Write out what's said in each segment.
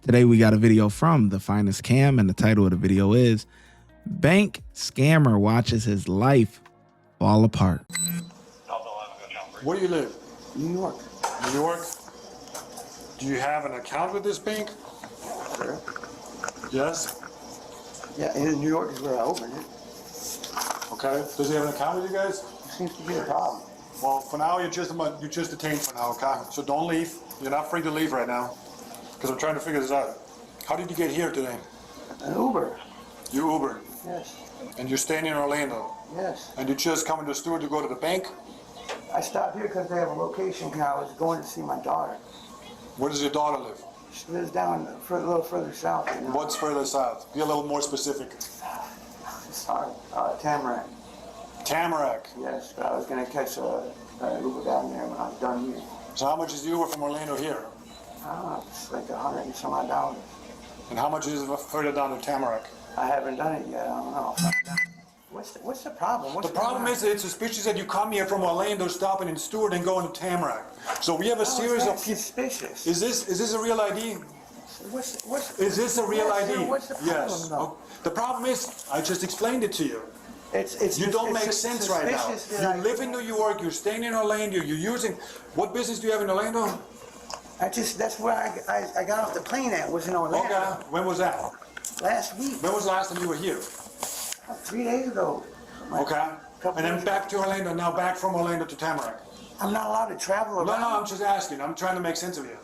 Today we got a video from The Finest Cam, and the title of the video is Bank Scammer Watches His Life Fall Apart. Where do you live? New York. New York? Do you have an account with this bank? Sure. Yes? Yeah, in New York is where I opened it. Okay. Does he have an account with you guys? There seems to be a problem. Well, for now, you're just detained for now, okay? So don't leave. You're not free to leave right now. Because I'm trying to figure this out. How did you get here today? An Uber. You Ubered. Yes. And you're staying in Orlando. Yes. And you just coming to Stewart to go to the bank? I stopped here because they have a location here. I was going to see my daughter. Where does your daughter live? She lives down a little further south. You know? What's further south? Be a little more specific. Sorry. Tamarack. Tamarack. Yes, but I was going to catch an Uber down there when I was done here. So how much is the Uber from Orlando here? I don't know, it's like $100 and some odd. And how much is it further down to Tamarack? I haven't done it yet. I don't know. What's the problem? The problem is that it's suspicious that you come here from Orlando, stopping in Stewart, and going to Tamarack. So we have a series of. Suspicious. Is this a real ID? Is this a real ID? Sure, what's the problem, yes. though? The problem is, I just explained it to you. You don't make sense right now. You live in New York. You're staying in Orlando. You're using. What business do you have in Orlando? That's where I got off the plane at, was in Orlando. Okay. When was that? Last week. When was the last time you were here? 3 days ago. Okay. And then back to Orlando, now back from Orlando to Tamarack. I'm not allowed to travel around. No, I'm just asking. I'm trying to make sense of you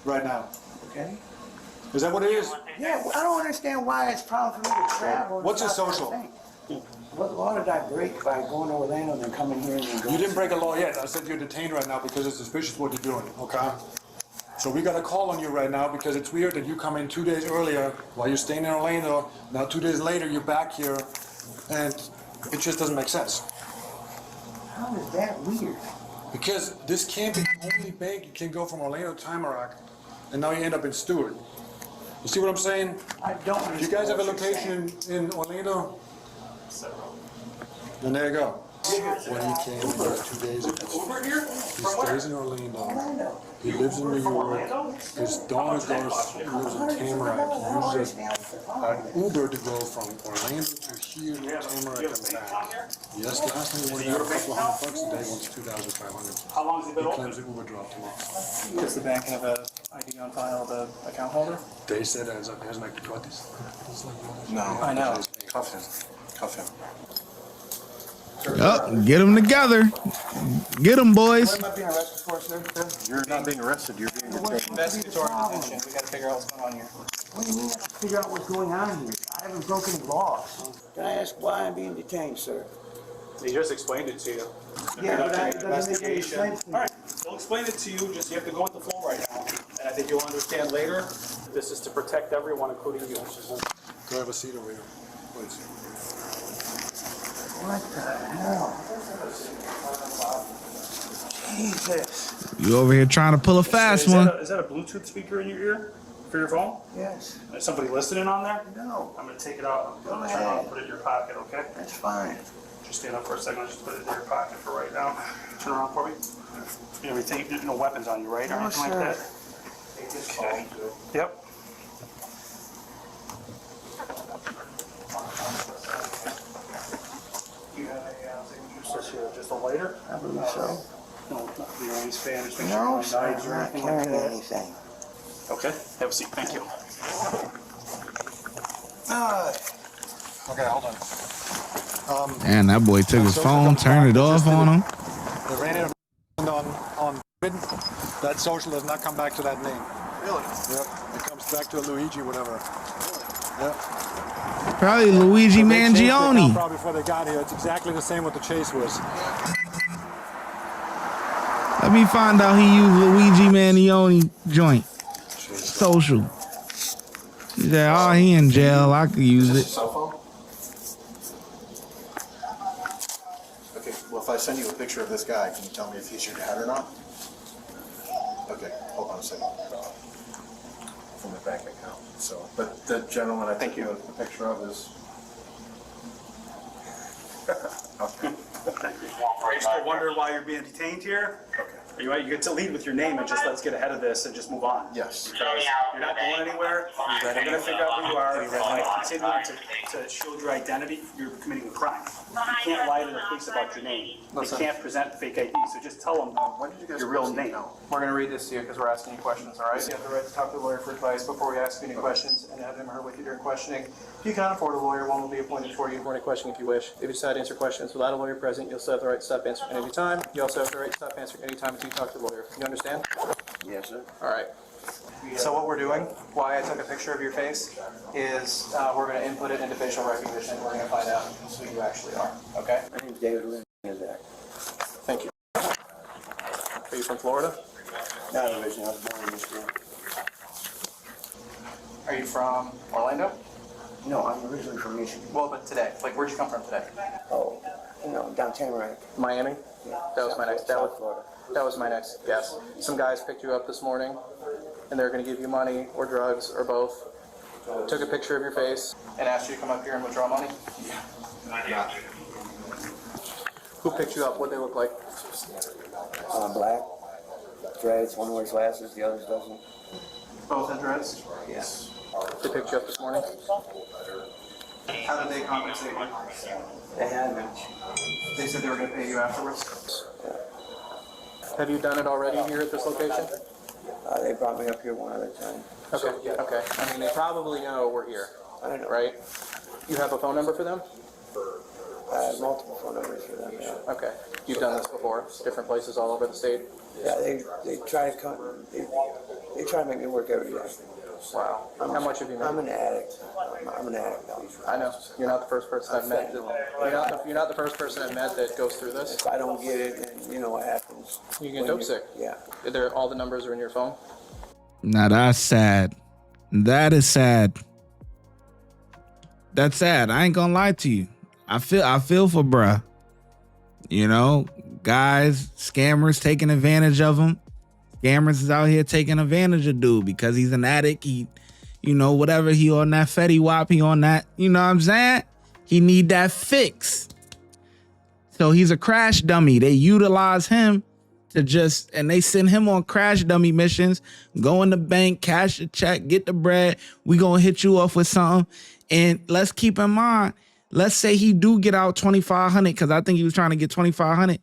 right now. Okay. Is that what it is? Yeah, I don't understand why it's a problem for me to travel. What's your social? What law did I break by going to Orlando and then coming here and then going? You didn't break a law yet. I said you're detained right now because it's suspicious what you're doing, okay? So we got a call on you right now because it's weird that you come in 2 days earlier while you're staying in Orlando. Now 2 days later you're back here, and it just doesn't make sense. How is that weird? Because this can't be the only bank you can go from Orlando to Tamarack, and now you end up in Stewart. You see what I'm saying? I don't understand. Do you guys have a what you're location in Orlando? Then there you go. When he came 2 days ago, he stays in Orlando. He lives in New York. His daughter lives in Tamarack. He uses an Uber to go from Orlando to here to Tamarack and back. Yes, last time he went out a couple $100 a day, once $2,500. How long has it been He open? claims the Uber dropped him off. Does the bank have a ID on file of the account holder? They said it has like got this. No. I know. Cuff him. Cuff him. Oh, get them together. Get them, boys. What am I being arrested for, sir? You're not being arrested. You're being detained. Investigatory detention. We gotta figure out what's going on here. What do you mean I have to figure out what's going on here? I haven't broken any laws. Can I ask why I'm being detained, sir? He just explained it to you. Yeah, but that doesn't make any Investigation. sense to me. All right, we'll explain it to you, just you have to go with the flow right now. And I think you'll understand later, this is to protect everyone, including you. Go have a seat over here, please. What the hell? Jesus. You over here trying to pull a fast one. Is that a Bluetooth speaker in your ear for your phone? Yes. Is somebody listening on there? No. I'm gonna take it out, I'm gonna turn it on and put it in your pocket, okay? That's fine. Just stand up for a second, I'll just put it in your pocket for right now. Turn around for me. Everything, there's no weapons on you, right, or No, anything like sir. that? Okay. Yep. You have just a lighter? I believe so. No, not the only Spanish. No, sir. Knives I'm or not anything like carrying that? anything. Okay, have a seat, thank you. Okay, hold on. And that boy took his phone, turned it off on him. They ran it on that social does not come back to that name. Really? Yep. It comes back to a Luigi, whatever. Yep. Probably Luigi They changed the account Mangione. probably before they got here. It's exactly the same what the chase was. Let me find out he used Luigi Mangione joint. Social. He said, oh, he in jail. I could use it. Cell phone? Okay, well, if I send you a picture of this guy, can you tell me if he's your dad or not? Okay, hold on a second. From the bank account. So, but the gentleman I think you have the picture of is. Okay. Are you still wondering why you're being detained here? Okay. You get to lead with your name and just let's get ahead of this and just move on. Yes. Because you're not going anywhere. They're going to figure out who you are. And by continuing to shield your identity, you're committing a crime. You can't lie to the police about your name. Listen. They can't present the fake ID. So just tell them your real name. We're going to read this to you because we're asking you questions, all right? You have the right to talk to the lawyer for advice before we ask you any questions and have him or her with you during questioning. If you cannot afford a lawyer, one will be appointed for you for any questioning if you wish. If you decide to answer questions without a lawyer present, you'll still have the right to stop answering at any time. You also have the right to stop answering any time until you talk to the lawyer. You understand? Yes, sir. All right. So what we're doing, why I took a picture of your face, is we're going to input it into facial recognition. We're going to find out who you actually are. Okay? My name's David Lynn. Thank you. Are you from Florida? Not originally. I was born in Michigan. Are you from Orlando? No, I'm originally from Michigan. Well, but today, like, where'd you come from today? Oh, down Tamarack. Miami? Yeah. That was my next. That South Florida. was my next guess. Some guys picked you up this morning, and they're going to give you money or drugs or both. Took a picture of your face and asked you to come up here and withdraw money. Yeah. Who picked you up? What they look like? Black. Dreads. One wears glasses, the other doesn't. Both had dreads. Yeah. They picked you up this morning. How did they compensate you? They had me. They said they were going to pay you afterwards. Have you done it already here at this location? They brought me up here one other time. Okay. Okay. I mean, they probably know we're here, I don't know. right? You have a phone number for them? I have multiple phone numbers for them. Yeah. Okay. You've done this before, different places all over the state. Yeah. They try to come. They try to make me work every day. Wow. How much have you made? I'm an addict. I'm an addict now. I know. You're not the first person I've met. You're not the first person I've met that goes through this. If I don't get it, then you know what happens. You get dope sick. Yeah. All the numbers are in your phone. Now that's sad. That is sad. That's sad. I ain't gonna lie to you. I feel for bruh. You know, guys, scammers taking advantage of him. Scammers is out here taking advantage of dude because he's an addict. He, you know, whatever, he on that Fetty Wap, he on that, you know what I'm saying? He need that fix. So he's a crash dummy. They utilize him to and they send him on crash dummy missions. Go in the bank, cash a check, get the bread. We gonna hit you off with something. And let's keep in mind, let's say he do get out $2,500 because I think he was trying to get $2,500.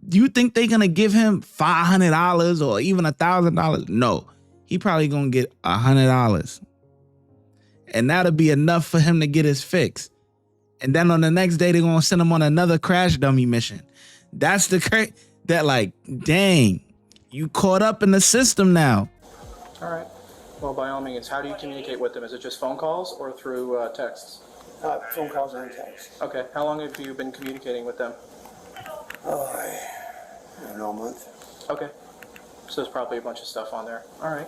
Do you think they're going to give him $500 or even $1,000? No, he probably going to get $100. And that'll be enough for him to get his fix. And then on the next day, they're going to send him on another crash dummy mission. That's that like, dang, you caught up in the system now. All right. Well, by all means, how do you communicate with them? Is it just phone calls or through texts? Phone calls and text. Okay. How long have you been communicating with them? Oh, I don't know, a month. Okay. So there's probably a bunch of stuff on there. All right.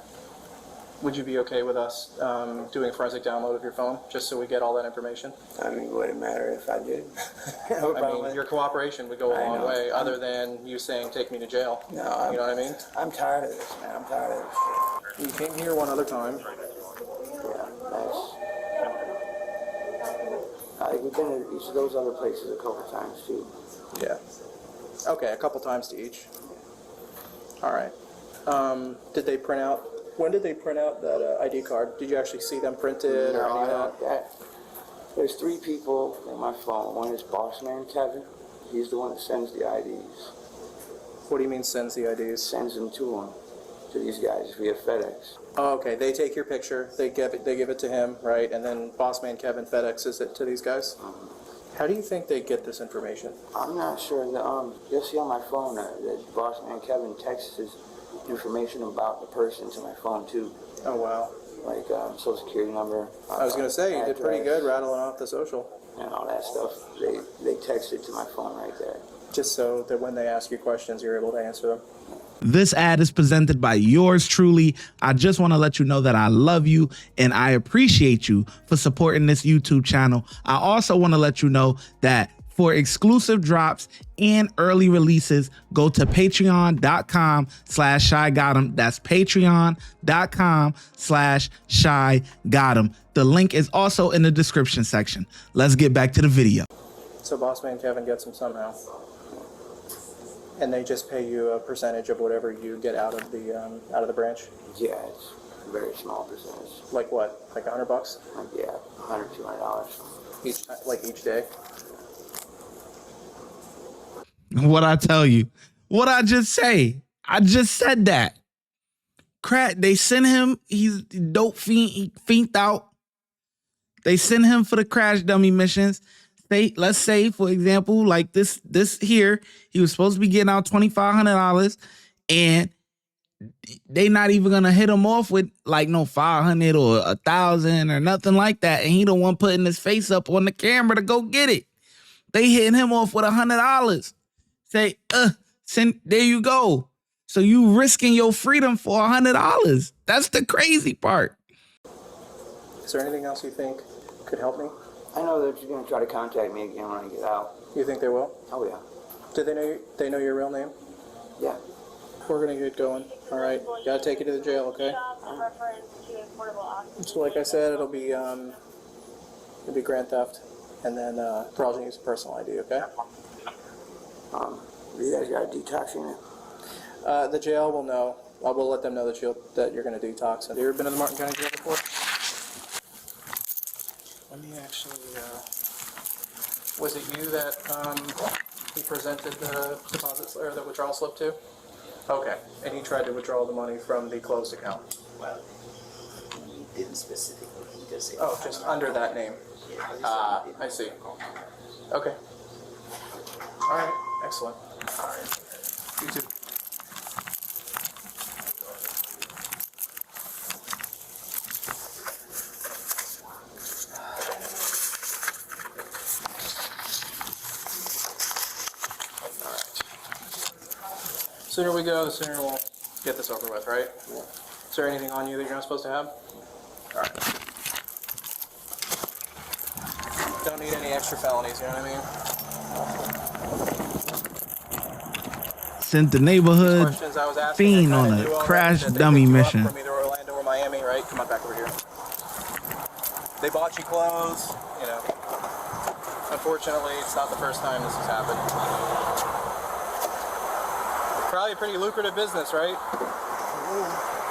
Would you be okay with us doing a forensic download of your phone just so we get all that information? I mean, would it matter if I did? I mean, your cooperation would go a long way other than you saying, take me to jail. No, you know what I mean? I'm tired of this, man. I'm tired of this shit. You came here one other time. Yeah, nice. We've been to each of those other places a couple times, too. Yeah. Okay, a couple times to each. All right. Did they print out? When did they print out that ID card? Did you actually see them printed or any of that? There's 3 people in my phone. One is boss man Kevin. He's the one that sends the IDs. What do you mean sends the IDs? Sends them to these guys via FedEx. Oh, okay. They take your picture. They give it to him, right? And then boss man Kevin FedExes it to these guys. How do you think they get this information? I'm not sure. You'll see on my phone that boss man Kevin texts his information about the person to my phone too. Oh wow. Like social security number. I was gonna say you did pretty good rattling off the social. And all that stuff. They text it to my phone right there. Just so that when they ask you questions, you're able to answer them. This ad is presented by yours truly. I just want to let you know that I love you and I appreciate you for supporting this YouTube channel. I also want to let you know that for exclusive drops and early releases, go to patreon.com/ShyGotEm. That's patreon.com/ShyGotEm. The link is also in the description section. Let's get back to the video. So boss man Kevin gets him somehow. And they just pay you a percentage of whatever you get out of the branch? Yeah, it's a very small percentage. Like what? Like $100? Like, yeah, $100, $200. Each day? What I tell you, what I just say, I just said that. Crack, they send him, he's dope fiend, he fiend out. They send him for the crash dummy missions. Let's say, for example, like this here, he was supposed to be getting out $2,500, and they not even gonna hit him off with like no 500 or 1,000 or nothing like that. And he the one putting his face up on the camera to go get it. They hitting him off with $100. Say, there you go. So you risking your freedom for $100. That's the crazy part. Is there anything else you think could help me? I know they're just going to try to contact me again when I get out. You think they will? Oh, yeah. Do they know your real name? Yeah. We're gonna get going. All right, gotta take you to the jail, okay? So like I said, it'll be grand theft, and then fraudulent use of personal ID, okay? You guys got a detox unit? The jail will know. We'll let them know that you're gonna detox. Have you ever been to the Martin County Jail before? Let me actually. Was it you that he presented the deposits or the withdrawal slip to? Okay, and he tried to withdraw the money from the closed account. Well, he didn't specifically. He just said. Oh, just under that name. I see. Okay. All right. Excellent. All right. You too. Sooner we go, the sooner we'll get this over with, right? Yeah. Is there anything on you that you're not supposed to have? All right. Don't need any extra felonies, you know what I mean? Sent the neighborhood Questions I was asking, fiend I on kinda a knew already crash that they dummy picked you up mission. from either Orlando or Miami, right? Come on back over here. They bought you clothes, you know. Unfortunately, it's not the first time this has happened. Probably a pretty lucrative business, right?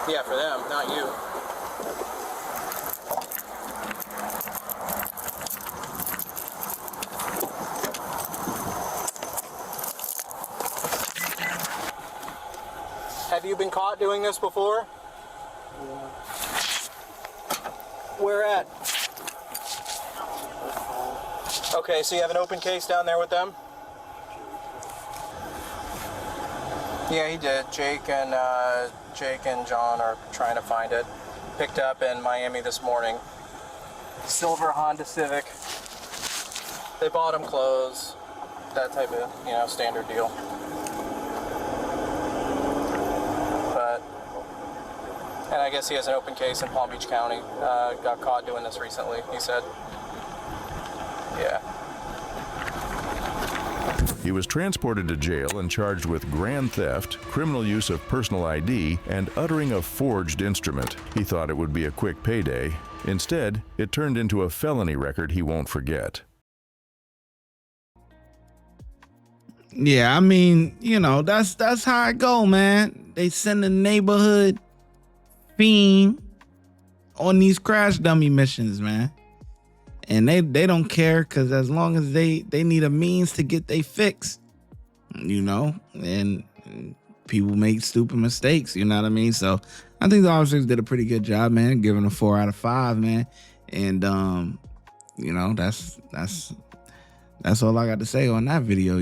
Yeah, for them, not you. Have you been caught doing this before? Yeah. Where at? Okay, so you have an open case down there with them? Yeah, he did. Jake and John are trying to find it. Picked up in Miami this morning. Silver Honda Civic. They bought him clothes. That type of, standard deal. And I guess he has an open case in Palm Beach County. Got caught doing this recently, he said. Yeah. He was transported to jail and charged with grand theft, criminal use of personal ID, and uttering a forged instrument. He thought it would be a quick payday. Instead, it turned into a felony record he won't forget. Yeah, I mean, that's how it go, man. They send the neighborhood fiend on these crash dummy missions, man. And they don't care, because as long as they need a means to get they fix, and people make stupid mistakes, you know what I mean? So I think the officers did a pretty good job, man, giving a 4 out of 5, man. And that's all I got to say on that video,